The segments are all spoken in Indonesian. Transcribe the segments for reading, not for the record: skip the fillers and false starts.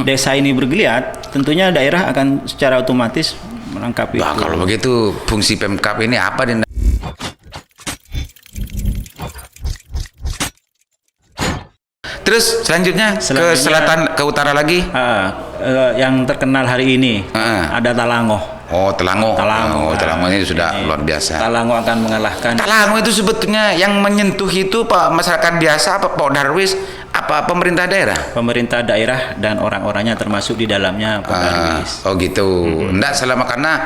desa ini bergeliat, tentunya daerah akan secara otomatis menangkap itu. Nah, kalau begitu fungsi Pemkab ini apa, Dinda? Terus selanjutnya ke selatan, ke utara lagi? Yang terkenal hari ini ada Talango. Oh, Talango. Talango, Talango ini sudah luar biasa. Talango akan mengalahkan. Talango itu sebetulnya yang menyentuh itu Pak masyarakat biasa, apa Pak Darwis, apa pemerintah daerah? Pemerintah daerah dan orang-orangnya termasuk di dalamnya Pak Darwis. Oh gitu. Enggak, selama karena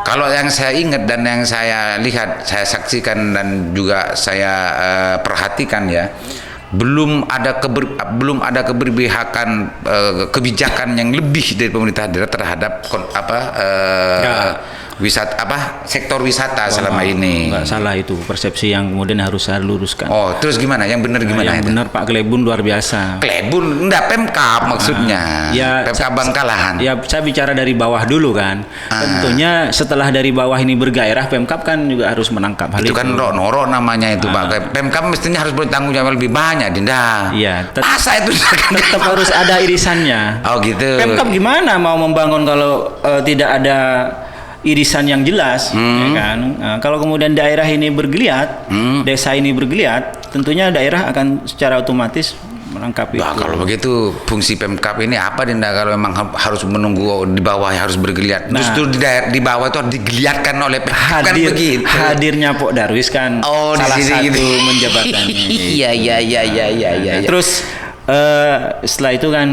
kalau yang saya ingat dan yang saya lihat, saya saksikan dan juga saya perhatikan ya, belum ada keberpihakan kebijakan yang lebih dari pemerintah daerah terhadap sektor wisata selama ini. Enggak salah itu persepsi yang kemudian harus saya luruskan. Oh, terus gimana? Yang benar gimana? Yang benar Pak Klebun luar biasa. Klebun enggak, Pemkab maksudnya. Pemkab Bangkalahan. Ya, saya bicara dari bawah dulu kan. Tentunya setelah dari bawah ini bergairah, Pemkab kan juga harus menangkap hal itu. Itu kan noro namanya itu Pak. Pemkab mestinya harus bertanggung jawab lebih banyak, Dinda. Iya. Masa itu tetap harus ada irisannya. Oh gitu. Pemkab gimana mau membangun kalau tidak ada irisan yang jelas, ya kan? Kalau kemudian daerah ini bergeliat, desa ini bergeliat, tentunya daerah akan secara otomatis menangkap itu. Nah, kalau begitu fungsi Pemkab ini apa, Dinda? Kalau memang harus menunggu di bawah harus bergeliat, justru di bawah itu harus digeliatkan oleh Pemkab kan begitu. Hadirnya Pak Darwis kan salah satu gitu. menjabatannya. Iya. Terus setelah itu kan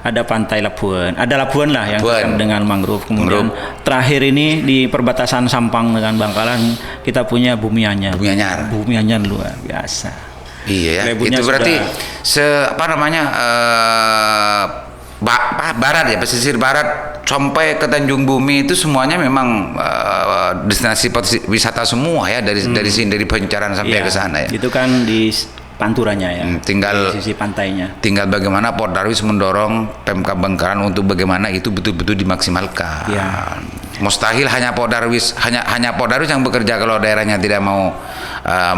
ada Pantai Labuan, ada Labuan lah yang dengan mangrove. Kemudian terakhir ini di perbatasan Sampang dengan Bangkalan kita punya Bumi Anyar. Bumi Anyar luar biasa. Iya, itu berarti barat ya, pesisir barat sampai ke Tanjung Bumi itu semuanya memang destinasi wisata semua ya, dari sini, dari Pancaran sampai ke sana ya. Itu kan di panturannya ya, tinggal di sisi pantainya. Tinggal bagaimana Pak Darwis mendorong Pemkab Bangkalan untuk bagaimana itu betul-betul dimaksimalkan. Ya. Mustahil hanya Pak Darwis, hanya Pak Darwis yang bekerja kalau daerahnya tidak mau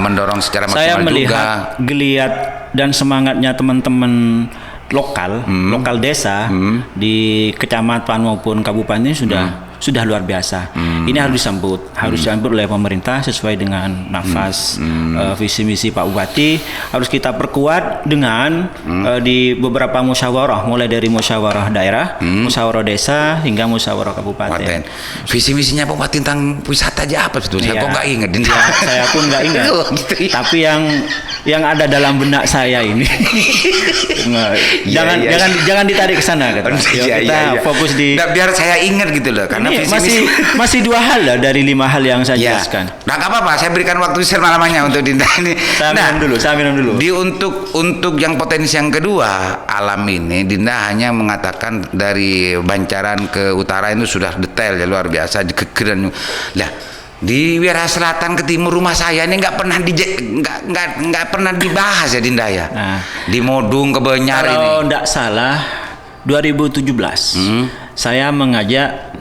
mendorong secara maksimal. Saya melihat geliat dan semangatnya teman-teman lokal desa di kecamatan maupun kabupaten ini sudah luar biasa. Ini harus disambut oleh pemerintah sesuai dengan nafas visi misi Pak Bupati. Harus kita perkuat dengan di beberapa musyawarah, mulai dari musyawarah daerah, musyawarah desa hingga musyawarah kabupaten. Visi misinya Pak Bupati tentang wisata aja apa sebetulnya? Saya kok nggak ingat? Saya pun nggak ingat. Tapi yang ada dalam benak saya ini jangan ditarik ke sana kita fokus di biar saya ingat gitu loh, karena masih 2 hal lah dari 5 hal yang saya jelaskan. Nah, nggak apa-apa, saya berikan waktu selama-lamanya untuk Dinda ini. Saya minum dulu. Untuk yang potensi yang kedua, alam ini Dinda hanya mengatakan dari Bancaran ke utara itu sudah detail ya, luar biasa, kegeran. Lah, di Wilayah Selatan ke timur rumah saya ini nggak pernah dibahas ya, Dinda ya. Di Modung ke Banyar ini. Kalau nggak salah 2017 saya mengajak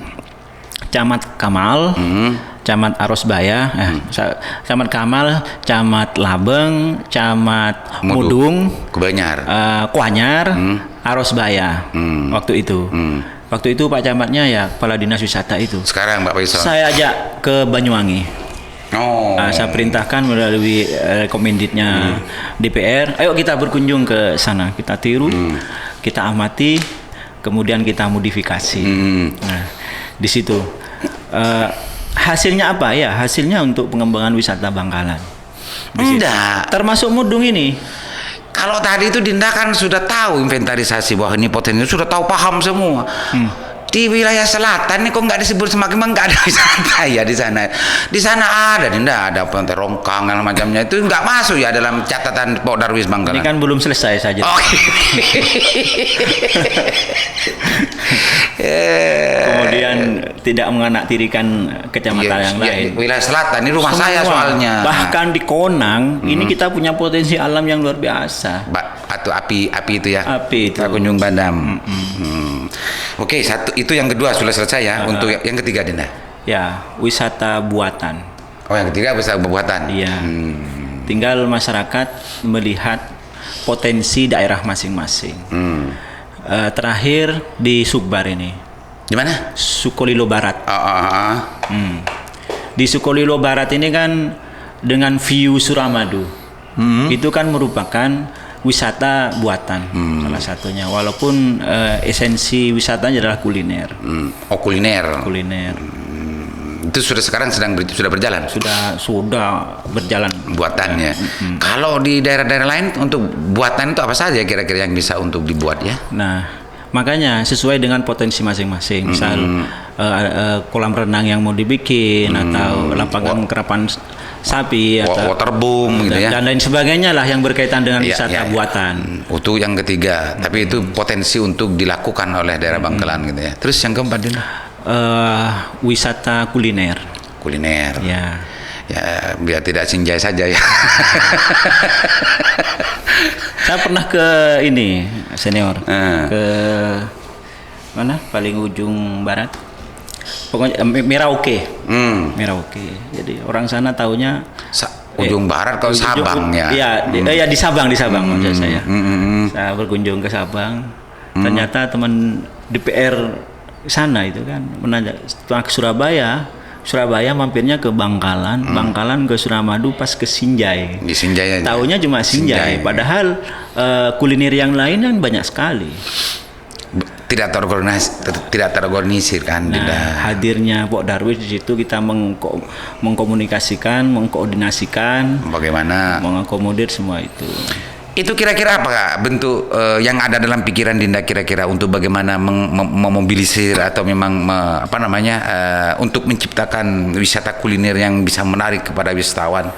Camat Kamal, Camat Arosbaya, Camat Kamal, Camat Labeng, Camat Mudung, Kebanjar, Kuanyar, Arosbaya. Waktu itu Pak Camatnya ya Kepala Dinas Wisata itu. Sekarang Pak Faisal. Saya ajak ke Banyuwangi. Saya perintahkan melalui rekomenditnya DPR, ayo kita berkunjung ke sana, kita tiru, kita amati, kemudian kita modifikasi. Nah, di situ hasilnya apa ya? Hasilnya untuk pengembangan wisata Bangkalan. Enggak. Termasuk Mudung ini. Kalau tadi itu Dinda kan sudah tahu inventarisasi bahwa ini potensi, sudah tahu, paham semua. Di wilayah selatan ini kok nggak disebut semakin nggak ada wisata ya di sana. Di sana ada, Dinda, ada Pantai Rongkang dan macamnya, itu nggak masuk ya dalam catatan Pak Darwis Bangkalan. Ini kan belum selesai saja. Kemudian tidak menganaktirikan kecamatan yang lain. Wilayah selatan ini rumah saya soalnya. Bahkan di Konang ini kita punya potensi alam yang luar biasa. Atau api itu ya. Api itu. Kunjung Bandam. Oke, itu yang kedua sudah selesai ya. Untuk yang ketiga, Dinda. Ya, wisata buatan. Oh, yang ketiga wisata buatan. Iya. Tinggal masyarakat melihat potensi daerah masing-masing. terakhir di Sukbar ini, Di mana? Sukolilo Barat. Ah. Di Sukolilo Barat ini kan dengan view Suramadu, itu kan merupakan wisata buatan salah satunya. Walaupun esensi wisatanya adalah kuliner. Oh, kuliner. Kuliner Itu sekarang sudah berjalan. sudah berjalan. Buatannya. Kalau di daerah-daerah lain untuk buatan itu apa saja kira-kira yang bisa untuk dibuat ya? Nah, makanya sesuai dengan potensi masing-masing. Misal kolam renang yang mau dibikin atau lapangan kerapan sapi atau Waterboom gitu ya. dan lain sebagainya lah yang berkaitan dengan Iya, wisata iya, iya. buatan. Itu yang ketiga, tapi itu potensi untuk dilakukan oleh daerah Bangkalan gitu ya. Terus yang keempat Din? Wisata kuliner. Kuliner. Ya. Ya, biar tidak sinjai saja ya. Saya pernah ke ini senior ke mana paling ujung barat, pokoknya Merauke. Merauke. Jadi orang sana taunya Ujung barat kalau Sabang ya. Iya, di Sabang maksud saya. Saya berkunjung ke Sabang. Ternyata teman DPR sana itu kan menanya setelah ke Surabaya mampirnya ke Bangkalan, Bangkalan ke Suramadu, pas ke Sinjai. Di Sinjai aja. Taunya cuma Sinjai. Padahal kuliner yang lain kan banyak sekali. Tidak terorganisir kan. Nah, hadirnya Pak Darwis di situ kita mengkomunikasikan, mengkoordinasikan, Bagaimana mengakomodir semua itu. itu kira-kira apa Kak, bentuk yang ada dalam pikiran Dinda kira-kira untuk bagaimana memobilisir atau memang untuk menciptakan wisata kuliner yang bisa menarik kepada wisatawan.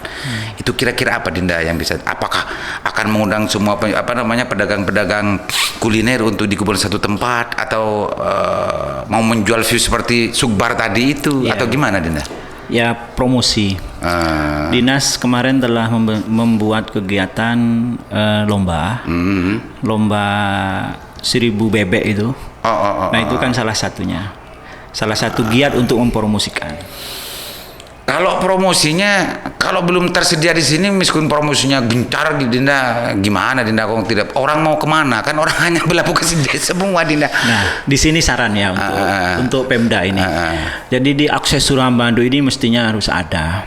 Itu kira-kira apa Dinda yang bisa, apakah akan mengundang semua pedagang-pedagang kuliner untuk dikumpulkan satu tempat atau mau menjual view seperti Sukbar tadi itu atau gimana Dinda? Ya, promosi. Dinas kemarin telah membuat kegiatan lomba 1000 bebek itu. Nah, itu kan salah satunya. Salah satu giat untuk mempromosikan. Kalau promosinya, kalau belum tersedia di sini, meskipun promosinya gencar di Dinda, gimana Dinda? Kok tidak, orang mau kemana? Kan orang hanya berlaku ke sini semua Dinda. Nah, di sini saran ya untuk Pemda ini. Jadi di akses Suramadu ini mestinya harus ada,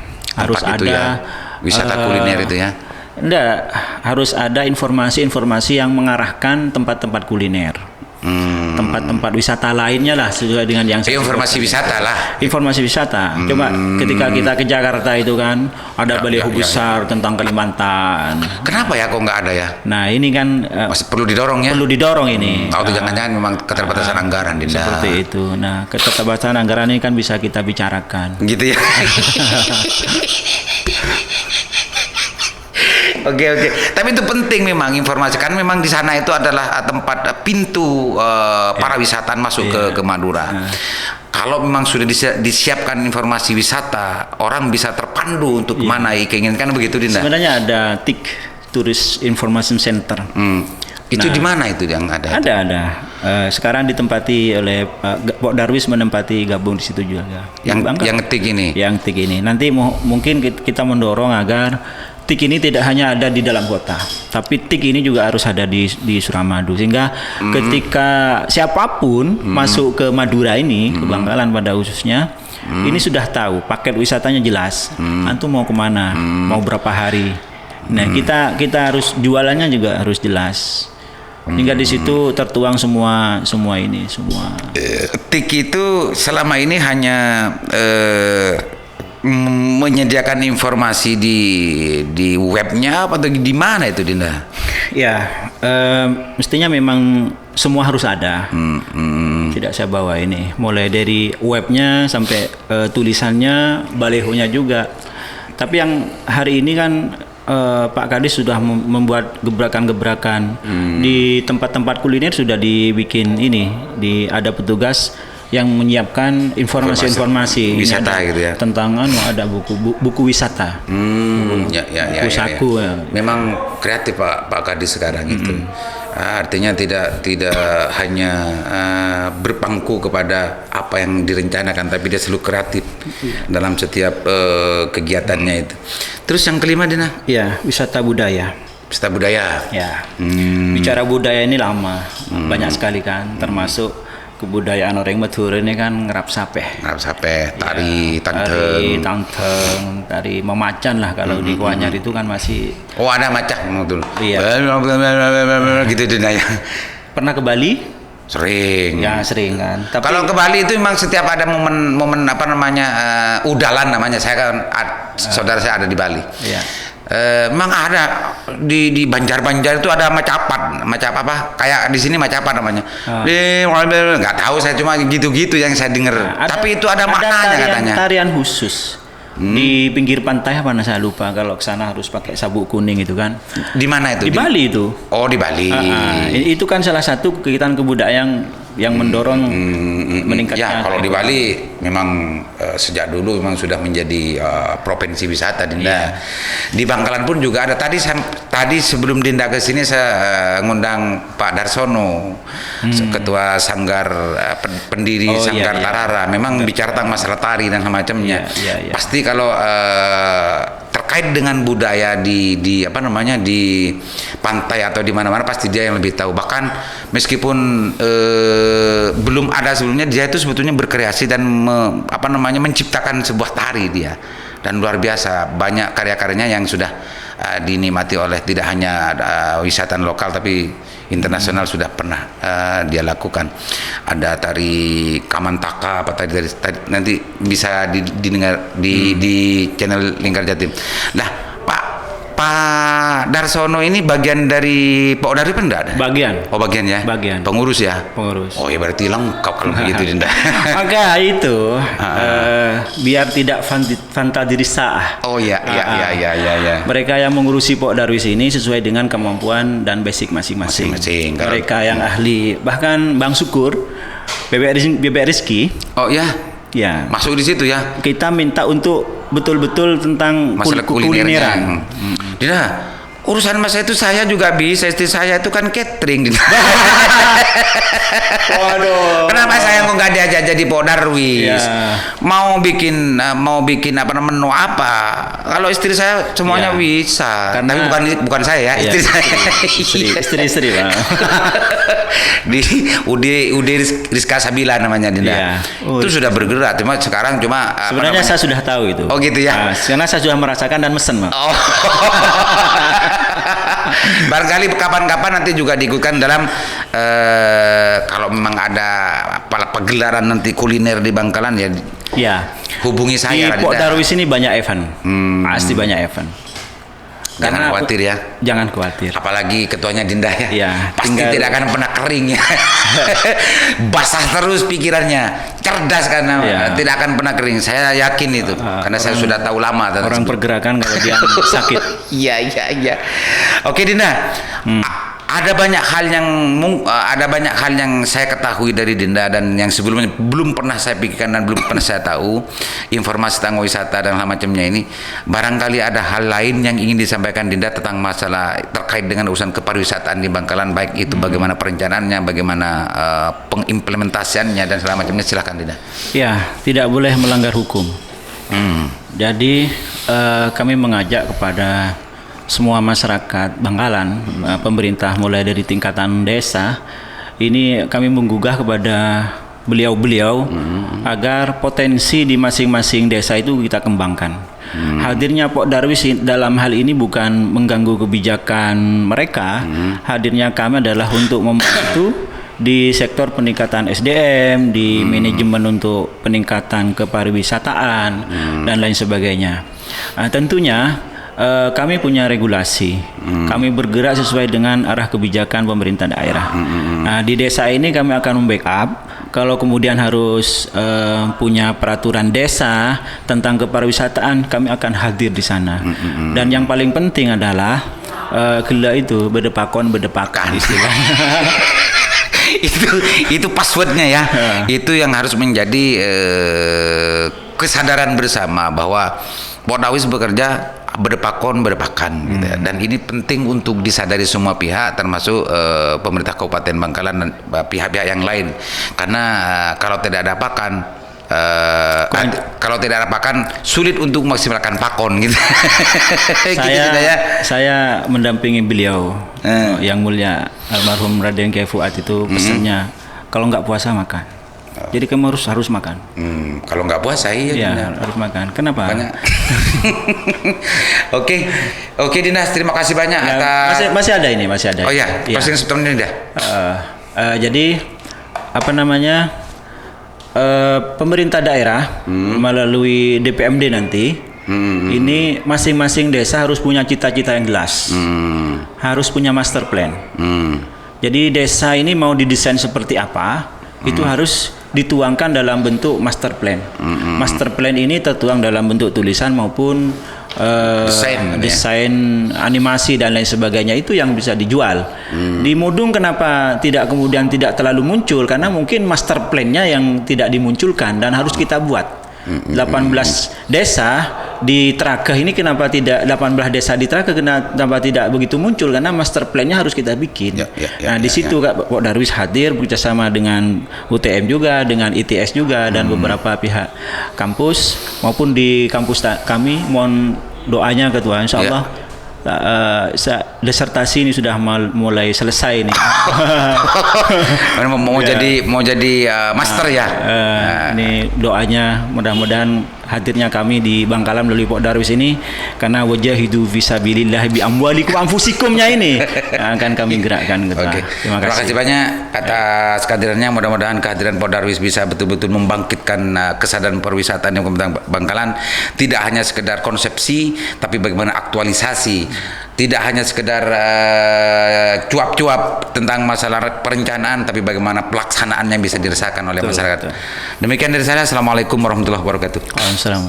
wisata kuliner itu ya. Enggak, harus ada informasi-informasi yang mengarahkan tempat-tempat kuliner. Tempat-tempat wisata lainnya lah sesuai dengan yang informasi wisata lah. Informasi wisata. Coba ketika kita ke Jakarta itu kan ada baliho besar tentang Kalimantan. Kenapa ya kok nggak ada ya? Nah, ini kan masih perlu didorong ya. Perlu didorong ini. Atau jangan-jangan memang keterbatasan anggaran Dinda. Seperti itu. Nah, keterbatasan anggaran ini kan bisa kita bicarakan. Gitu ya. Oke. Tapi itu penting memang informasi, kan memang di sana itu adalah tempat pintu para wisatawan masuk ke Madura. Kalau memang sudah disiapkan informasi wisata, orang bisa terpandu untuk kemana keinginan, kan begitu Dinda? Sebenarnya ada TIC, Tourist Information Center. Itu di mana itu yang ada? Ada. Sekarang ditempati oleh Pak Darwis, menempati gabung di situ juga. Yang TIC ini. Yang TIC ini. Nanti mungkin kita mendorong agar TIC ini tidak hanya ada di dalam kota, tapi TIC ini juga harus ada di Suramadu, sehingga ketika siapapun masuk ke Madura ini, ke Bangkalan pada khususnya, ini sudah tahu paket wisatanya jelas. Antum mau kemana, mau berapa hari. Nah, kita harus jualannya juga harus jelas. Hingga di situ tertuang semua ini. TIC itu selama ini hanya menyediakan informasi di webnya atau di mana itu Dinda? Ya, mestinya memang semua harus ada. Tidak saya bawa ini, mulai dari webnya sampai tulisannya, balihonya juga. Tapi yang hari ini kan Pak Kadis sudah membuat gebrakan-gebrakan di tempat-tempat kuliner, sudah dibikin ada petugas yang menyiapkan informasi wisata gitu ya, tentang ada buku wisata, buku saku. Memang kreatif Pak Kadis sekarang itu. Artinya tidak hanya berpangku kepada apa yang direncanakan, tapi dia selalu kreatif dalam setiap kegiatannya itu. Terus yang kelima Dina? Ya, wisata budaya. Pesta budaya. Ya. Bicara budaya ini lama, banyak sekali kan, termasuk kebudayaan orang Madura ini kan ngerap sapeh. Ngarap sape, tari, Tari, tanteng. tanteng, tari memacan lah kalau di Kuanyar itu kan masih. Oh, ada macak betul. Iya. Gitu dinanya. Pernah ke Bali? Sering. Ya sering kan. Tapi Kalau ke Bali itu memang setiap ada momen apa namanya udalan namanya. Saya kan saudara saya ada di Bali. Iya. Memang ada di Banjar-Banjar itu ada macapat, macap apa? Kayak di sini macapat namanya. Nggak tahu saya cuma gitu-gitu yang saya dengar. Tapi itu ada maknanya katanya. Tarian khusus di pinggir pantai apa saya lupa. Kalau ke sana harus pakai sabuk kuning itu kan. Di mana itu? Di Bali itu. Oh, di Bali. Itu kan salah satu kegiatan kebudayaan yang mendorong meningkatnya. Ya, kalau di Bali memang sejak dulu memang sudah menjadi provinsi wisata Dinda. Di Bangkalan pun juga ada. Tadi sebelum Dinda ke sini saya ngundang Pak Darsono, ketua Sanggar pendiri Sanggar Tarara. Memang bicara tentang masalah tari dan semacamnya. Iya. Pasti kalau terkait dengan budaya di apa namanya di pantai atau di mana-mana pasti dia yang lebih tahu. Bahkan meskipun belum ada sebelumnya, dia itu sebetulnya berkreasi dan menciptakan sebuah tari dia, dan luar biasa banyak karya-karyanya yang sudah dinikmati oleh tidak hanya wisatawan lokal tapi internasional sudah pernah dia lakukan. Ada tari Kamantaka apa tadi nanti bisa didengar di channel Lingkar Jatim. Nah, Pak Darsono ini bagian dari Pak Odari kan enggak ada? Bagian. Oh, bagian ya? Bagian. Pengurus ya? Pengurus. Oh, ya berarti lengkap kalau begitu Dinda. Maka itu biar tidak fantadirisah. Oh ya. Mereka yang mengurusi Pok Darwis ini sesuai dengan kemampuan dan basic masing-masing. Mereka yang ahli, bahkan Bang Syukur, Bebek Rizky. Oh ya. Ya. Masuk di situ ya. Kita minta untuk betul-betul tentang Masalah kulineran. Dinda, urusan masa itu saya juga bisa. Istri saya itu kan catering. Dinda. Waduh. Kenapa saya kok nggak diajak jadi Pok Darwis? Ya. Mau bikin apa namanya menu apa? Kalau istri saya semuanya Ya. bisa. Karena- Tapi bukan saya ya, Ya, istri saya. istri Bang. Di UD Rizka Sabila namanya Dinda. Iya. Oh, Itu sudah bergerak, sekarang cuma apa Sebenarnya namanya? saya sudah tahu itu. Oh, gitu ya? Karena saya sudah merasakan dan mesen, Bang. Oh. Barangkali kapan-kapan nanti juga diikutkan dalam kalau memang ada pagelaran nanti kuliner di Bangkalan ya Ya. hubungi Di saya. Pok Dinda. Darwis ini banyak event. Pasti banyak event. Jangan Karena khawatir ya. Jangan khawatir. Apalagi ketuanya Dinda ya. Iya, Pasti tinggal- tidak akan pernah kering ya. Basah terus pikirannya. Cerdas karena Iya. tidak akan pernah kering. Saya yakin itu. Karena saya sudah tahu lama. Orang pergerakan kalau dia sakit. Iya. Oke Dinda. Ada banyak hal yang saya ketahui dari Dinda dan yang sebelumnya belum pernah saya pikirkan dan belum pernah saya tahu informasi tentang wisata dan hal macamnya ini. Barangkali ada hal lain yang ingin disampaikan Dinda tentang masalah terkait dengan urusan kepariwisataan di Bangkalan, baik itu bagaimana perencanaannya, bagaimana pengimplementasiannya dan segala macamnya. Silakan Dinda. Ya, tidak boleh melanggar hukum. Jadi kami mengajak kepada semua masyarakat Bangkalan, pemerintah mulai dari tingkatan desa, ini kami menggugah kepada beliau-beliau agar potensi di masing-masing desa itu kita kembangkan. Hadirnya Pok Darwis dalam hal ini bukan mengganggu kebijakan mereka, hadirnya kami adalah untuk membantu di sektor peningkatan SDM, di manajemen untuk peningkatan kepariwisataan dan lain sebagainya. Tentunya kami punya regulasi, kami bergerak sesuai dengan arah kebijakan pemerintah daerah. Nah, di desa ini kami akan membackup. Kalau kemudian harus punya peraturan desa tentang kepariwisataan, kami akan hadir di sana. Dan yang paling penting adalah gila itu berdepakan istilahnya. itu passwordnya ya. Itu yang harus menjadi kesadaran bersama bahwa Pok Darwis bekerja berdepakan gitu ya. Dan ini penting untuk disadari semua pihak termasuk pemerintah Kabupaten Bangkalan dan pihak-pihak yang lain, karena kalau tidak ada pakan kalau tidak ada pakan sulit untuk maksimalkan pakon gitu. Saya mendampingi beliau yang mulia almarhum Raden Kiai Fuad itu pesannya kalau nggak puasa makan. Jadi kamu harus makan. Kalau nggak puasa iya harus makan. Kenapa? Banyak. Oke Dinas, terima kasih banyak atas. Masih ada. Oh ya, closing statement ini dah. Jadi apa namanya? Pemerintah daerah melalui DPMD nanti ini masing-masing desa harus punya cita-cita yang jelas, harus punya master plan. Jadi desa ini mau didesain seperti apa itu harus dituangkan dalam bentuk master plan. Master plan ini tertuang dalam bentuk tulisan maupun desain animasi dan lain sebagainya, itu yang bisa dijual. Di Mudung kenapa kemudian tidak terlalu muncul, karena mungkin master plan-nya yang tidak dimunculkan dan harus kita buat. 18 desa di Trakeh ini kenapa tidak 18 desa di Trakeh kenapa tidak begitu muncul, karena master plan-nya harus kita bikin. Di situ Pak Darwis hadir bekerjasama dengan UTM juga, dengan ITS juga dan beberapa pihak kampus maupun di kampus kami. Mohon doanya Ketua, insya Allah disertasi ini sudah mulai selesai nih. mau jadi master ya. Ini doanya mudah-mudahan hadirnya kami di Bangkalan melalui Pak Darwis ini, karena wajahidu fisabilillah bi amwalikum anfusikumnya ini akan kami gerakkan. Terima kasih banyak atas kehadirannya. Mudah-mudahan kehadiran Pak Darwis bisa betul-betul membangkitkan kesadaran pariwisata yang tentang Bangkalan, tidak hanya sekedar konsepsi tapi bagaimana aktualisasi, tidak hanya sekedar cuap-cuap tentang masalah perencanaan, tapi bagaimana pelaksanaan yang bisa dirasakan oleh masyarakat. Demikian dari saya. Assalamualaikum warahmatullahi wabarakatuh. Waalaikumsalam.